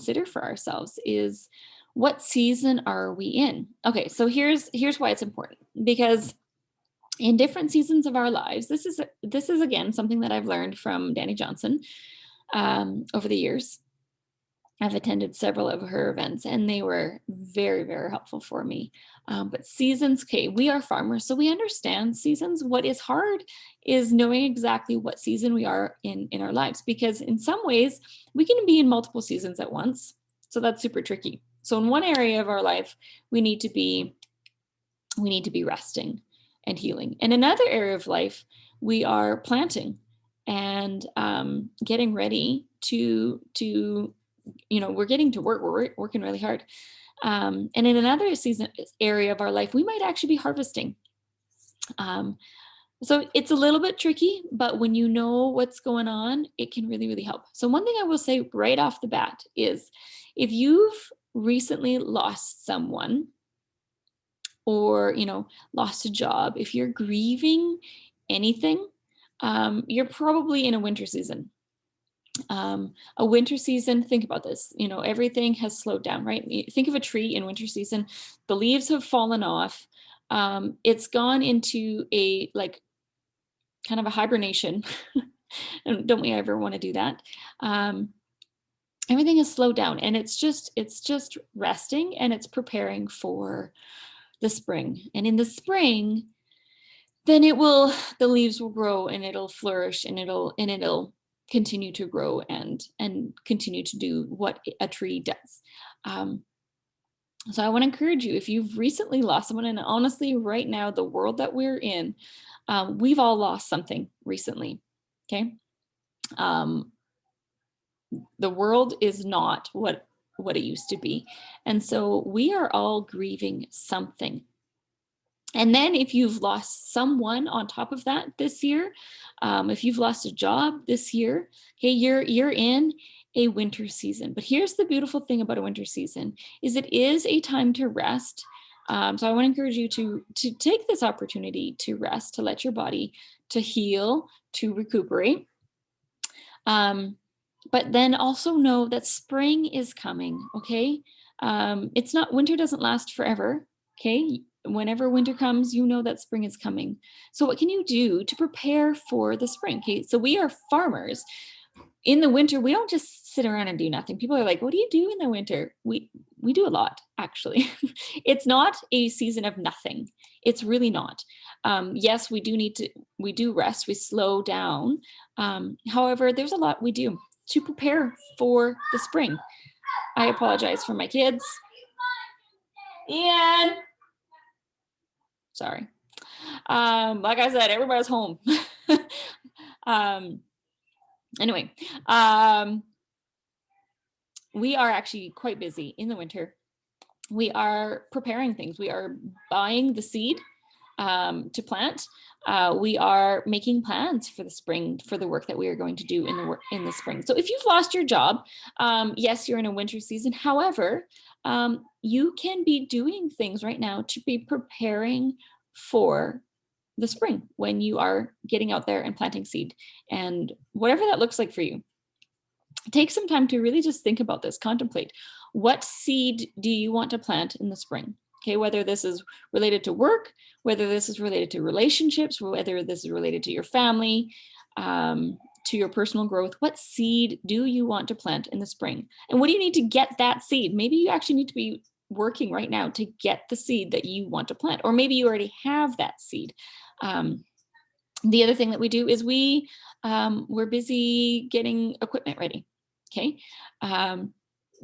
consider for ourselves is, what season are we in? Okay, so here's why it's important, because in different seasons of our lives, this is again something that I've learned from Danny Johnson over the years. I've attended several of her events and they were very, very helpful for me. But seasons, okay, we are farmers, so we understand seasons. What is hard is knowing exactly what season we are in our lives, because in some ways we can be in multiple seasons at once. So that's super tricky. So in one area of our life, we need to be resting and healing. In another area of life, we are planting and getting ready to we're getting to work. We're working really hard. And in another season area of our life, we might actually be harvesting. So it's a little bit tricky, but when you know what's going on, it can really, really help. So one thing I will say right off the bat is, if you've recently lost someone, or lost a job, if you're grieving anything, you're probably in a winter season. A winter season, think about this, everything has slowed down, right? Think of a tree in winter season. The leaves have fallen off. It's gone into a kind of a hibernation. And don't we ever want to do that? Everything is slowed down, and it's just resting, and it's preparing for the spring. And in the spring, then the leaves will grow, and it'll flourish, and it'll continue to grow and continue to do what a tree does. So I want to encourage you, if you've recently lost someone, and honestly, right now, the world that we're in, we've all lost something recently. Okay. The world is not what it used to be. And so we are all grieving something. And then if you've lost someone on top of that this year, if you've lost a job this year, okay, you're in a winter season. But here's the beautiful thing about a winter season, is it is a time to rest. So I want to encourage you to take this opportunity to rest, to let your body to heal, to recuperate. But then also know that spring is coming, okay? It's not, winter doesn't last forever, okay? Whenever winter comes, you know that spring is coming. So what can you do to prepare for the spring? Okay, so we are farmers. In the winter, we don't just sit around and do nothing. People are like, what do you do in the winter? We do a lot, actually. It's not a season of nothing. It's really not. Yes, we do rest, we slow down. However, there's a lot we do to prepare for the spring. I apologize for my kids. Ian. Sorry. Like I said, everybody's home. Anyway, we are actually quite busy in the winter. We are preparing things. We are buying the seed to plant. We are making plans for the spring, for the work that we are going to do in the spring. So if you've lost your job, yes, you're in a winter season. However, you can be doing things right now to be preparing for the spring, when you are getting out there and planting seed, and whatever that looks like for you. Take some time to really just think about this, contemplate, what seed do you want to plant in the spring? Okay, whether this is related to work, whether this is related to relationships, whether this is related to your family, to your personal growth, what seed do you want to plant in the spring? And what do you need to get that seed? Maybe you actually need to be working right now to get the seed that you want to plant, or maybe you already have that seed. The other thing that we do is we're busy getting equipment ready. Okay.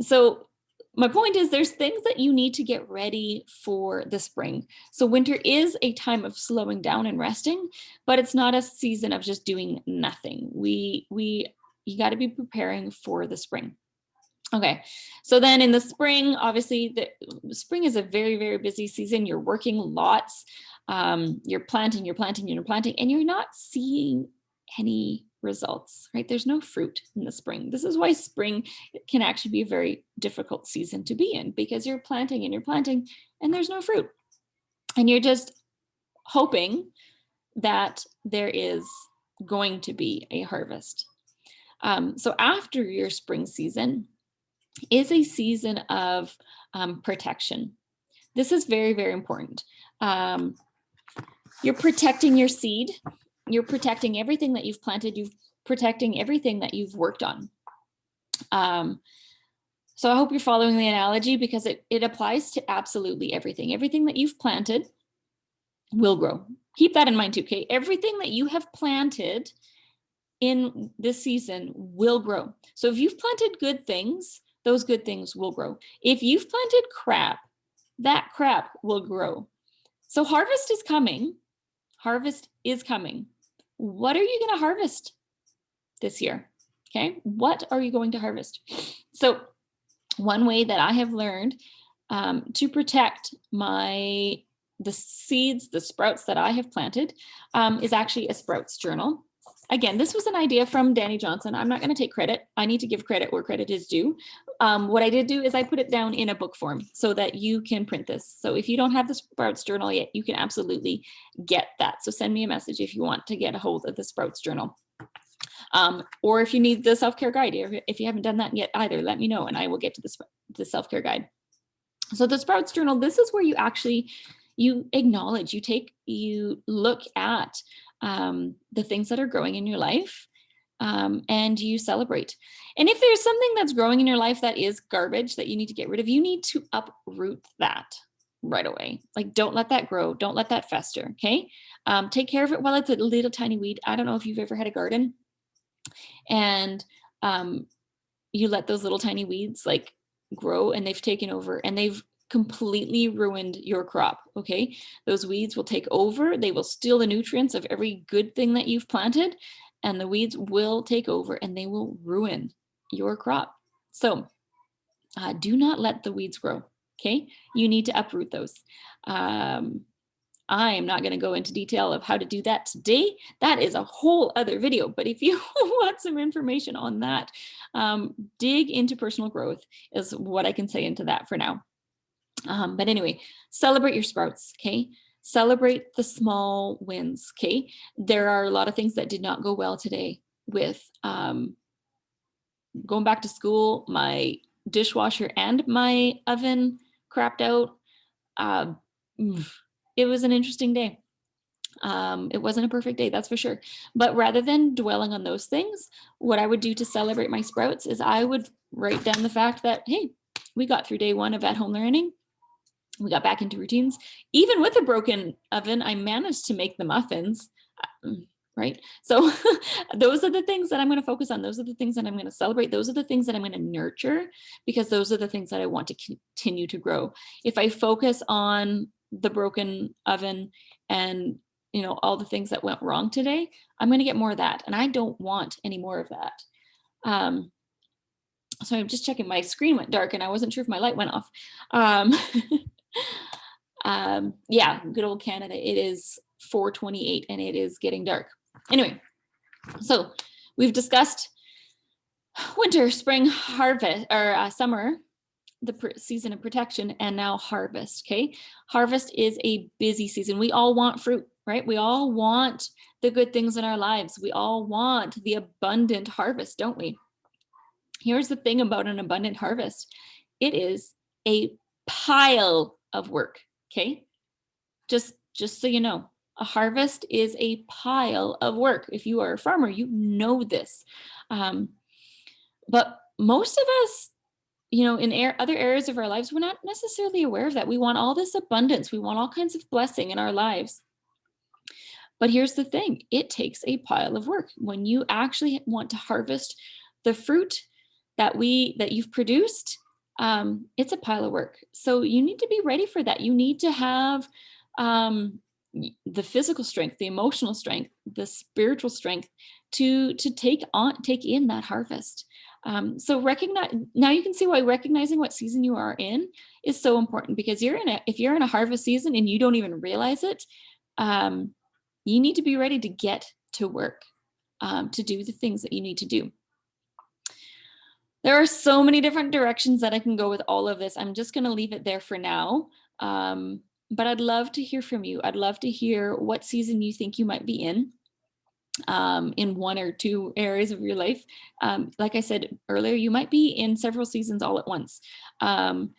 So my point is, there's things that you need to get ready for the spring. So winter is a time of slowing down and resting, but it's not a season of just doing nothing. You got to be preparing for the spring. Okay, so then in the spring, obviously the spring is a very, very busy season. You're working lots. You're planting, and you're not seeing any results, right? There's no fruit in the spring. This is why spring can actually be a very difficult season to be in, because you're planting and there's no fruit. And you're just hoping that there is going to be a harvest. So after your spring season, is a season of protection. This is very, very important. You're protecting your seed. You're protecting everything that you've planted. You're protecting everything that you've worked on. So I hope you're following the analogy, because it applies to absolutely everything. Everything that you've planted will grow. Keep that in mind too, okay? Everything that you have planted in this season will grow. So if you've planted good things, those good things will grow. If you've planted crap, that crap will grow. So harvest is coming. Harvest is coming. What are you going to harvest this year? Okay, what are you going to harvest? So one way that I have learned to protect the seeds, the sprouts that I have planted, is actually a sprouts journal. Again, this was an idea from Danny Johnson. I'm not going to take credit. I need to give credit where credit is due. What I did do is I put it down in a book form so that you can print this. So if you don't have the Sprouts Journal yet, you can absolutely get that. So send me a message if you want to get a hold of the Sprouts Journal. Or if you need the self-care guide, if you haven't done that yet either, let me know and I will get to the self-care guide. So the Sprouts Journal, this is where you actually, you acknowledge, you look at the things that are growing in your life, and you celebrate. And if there's something that's growing in your life that is garbage that you need to get rid of, you need to uproot that right away. Like, don't let that grow. Don't let that fester. Okay. Take care of it while it's a little tiny weed. I don't know if you've ever had a garden and you let those little tiny weeds like grow and they've taken over and they've completely ruined your crop. Okay. Those weeds will take over. They will steal the nutrients of every good thing that you've planted, and the weeds will take over and they will ruin your crop. So do not let the weeds grow. Okay. You need to uproot those. I am not going to go into detail of how to do that today. That is a whole other video. But if you want some information on that, dig into personal growth is what I can say into that for now. But anyway, celebrate your sprouts, okay? Celebrate the small wins, okay? There are a lot of things that did not go well today with going back to school. My dishwasher and my oven crapped out. It was an interesting day. It wasn't a perfect day, that's for sure. But rather than dwelling on those things, what I would do to celebrate my sprouts is I would write down the fact that, hey, we got through day one of at-home learning. We got back into routines. Even with a broken oven, I managed to make the muffins, right? So those are the things that I'm going to focus on. Those are the things that I'm going to celebrate. Those are the things that I'm going to nurture, because those are the things that I want to continue to grow. If I focus on the broken oven and all the things that went wrong today, I'm going to get more of that. And I don't want any more of that. So I'm just checking, my screen went dark and I wasn't sure if my light went off. Yeah, good old Canada. It is 4:28 and it is getting dark. Anyway, so we've discussed winter, spring, harvest, or summer, the season of protection, and now harvest. Okay. Harvest is a busy season. We all want fruit, right? We all want the good things in our lives. We all want the abundant harvest, don't we? Here's the thing about an abundant harvest. It is a pile of work. Okay. Just so you know, a harvest is a pile of work. If you are a farmer, you know this. But most of us, in other areas of our lives, we're not necessarily aware of that. We want all this abundance. We want all kinds of blessing in our lives. But here's the thing. It takes a pile of work. When you actually want to harvest the fruit that you've produced, it's a pile of work. So you need to be ready for that. You need to have the physical strength, the emotional strength, the spiritual strength to take in that harvest. So now you can see why recognizing what season you are in is so important, because if you're in a harvest season and you don't even realize it, you need to be ready to get to work, to do the things that you need to do. There are so many different directions that I can go with all of this. I'm just going to leave it there for now. But I'd love to hear from you. I'd love to hear what season you think you might be in. in one or two areas of your life. Like I said earlier, you might be in several seasons all at once. Um,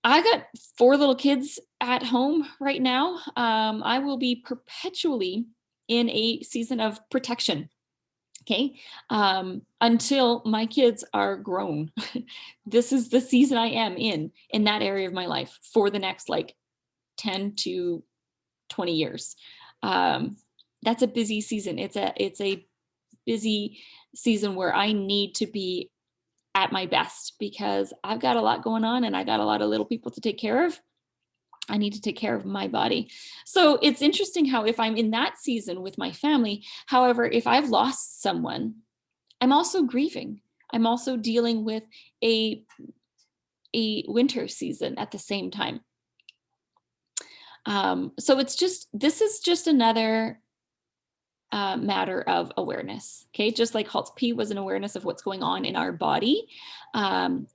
I got four little kids at home right now. I will be perpetually in a season of protection. Okay. Until my kids are grown. This is the season I am in that area of my life for the next like 10 to 20 years. Um, that's a busy season. It's a busy season where I need to be at my best because I've got a lot going on and I got a lot of little people to take care of. I need to take care of my body. So it's interesting how if I'm in that season with my family, however, if I've lost someone, I'm also grieving. I'm also dealing with a a winter season at the same time. So this is just another matter of awareness. Okay, just like Halt's P was an awareness of what's going on in our body,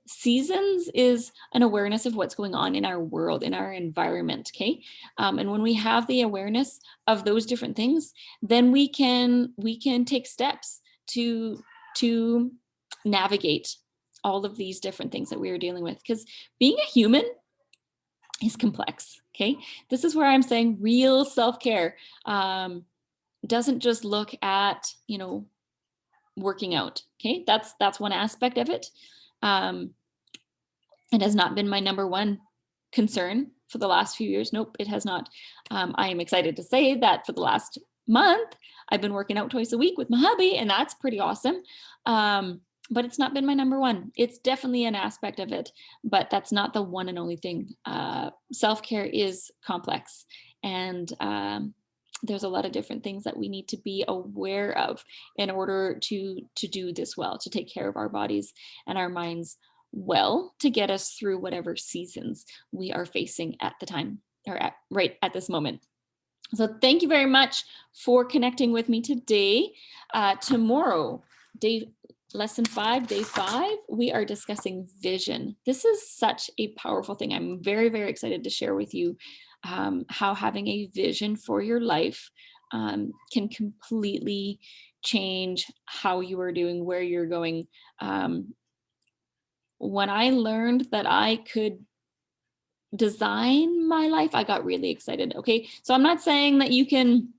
seasons is an awareness of what's going on in our world, in our environment. Okay, and when we have the awareness of those different things, then we can take steps to navigate all of these different things that we are dealing with. Because being a human is complex. Okay, this is where I'm saying real self-care. Doesn't just look at working out. Okay, that's one aspect of it. It has not been my number one concern for the last few years. Nope, it has not. I am excited to say that for the last month I've been working out twice a week with my hubby, and that's pretty awesome. But it's not been my number one. It's definitely an aspect of it, but that's not the one and only thing. Self-care is complex, and there's a lot of different things that we need to be aware of in order to do this well, to take care of our bodies and our minds well, to get us through whatever seasons we are facing at the time, or right at this moment. So thank you very much for connecting with me today. Tomorrow, lesson 5, day 5, we are discussing vision. This is such a powerful thing. I'm very, very excited to share with you how having a vision for your life can completely change how you are doing, where you're going. When I learned that I could design my life, I got really excited. Okay, so I'm not saying that you can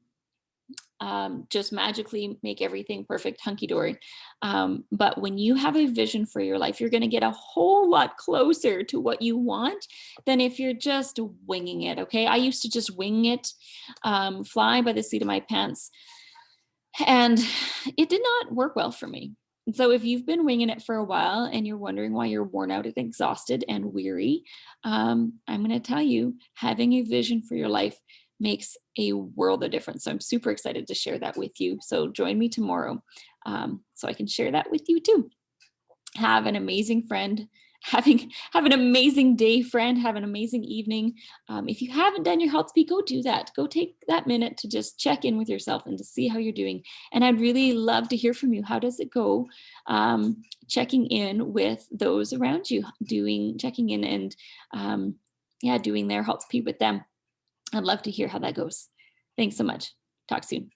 just magically make everything perfect, hunky-dory. But when you have a vision for your life, you're going to get a whole lot closer to what you want than if you're just winging it. Okay, I used to just wing it, fly by the seat of my pants, and it did not work well for me. And so if you've been winging it for a while and you're wondering why you're worn out and exhausted and weary, I'm going to tell you, having a vision for your life makes a world of difference. So I'm super excited to share that with you. So join me tomorrow so I can share that with you too. Have an amazing friend. Have an amazing day, friend. Have an amazing evening. If you haven't done your health speak, go do that. Go take that minute to just check in with yourself and to see how you're doing. And I'd really love to hear from you. How does it go? Checking in with those around you, checking in and doing their health speak with them. I'd love to hear how that goes. Thanks so much. Talk soon.